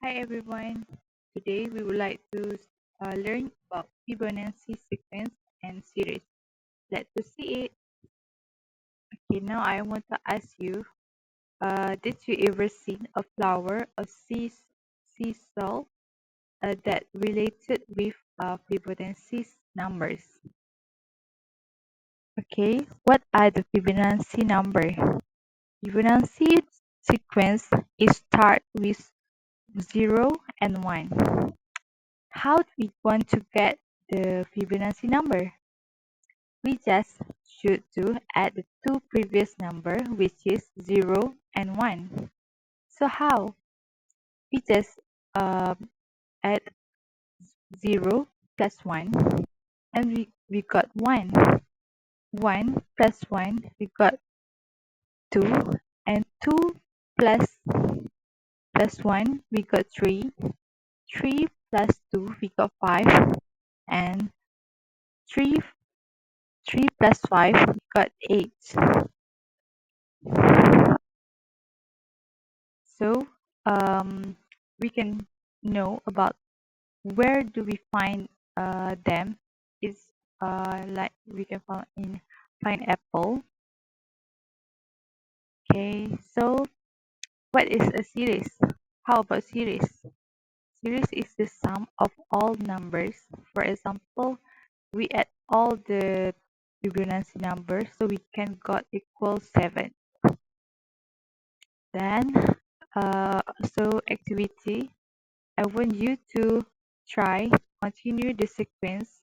Hi everyone. Today we would like to learn about Fibonacci sequence and series. Let's see it. Okay, now I want to ask you, did you ever see a flower or seesaw that related with Fibonacci numbers? Okay, what are the Fibonacci number? Fibonacci sequence is start with 0 and 1. How do we want to get the Fibonacci number? We just should to add the two previous number, which is 0 and 1. So how? We just add 0 plus 1 and we got 1. 1 plus 1 we got 2, and 2 plus 1 we got 3. 3 plus 2 we got 5, and 3 plus 5 we got 8. So we can know about where do we find them is like we can find in pineapple. Okay, so what is a series? How about series? Series is the sum of all numbers. For example, we add all the Fibonacci numbers so we can got equal 7. Then so activity, I want you to try continue the sequence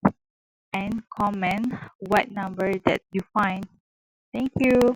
and comment what number that you find. Thank you.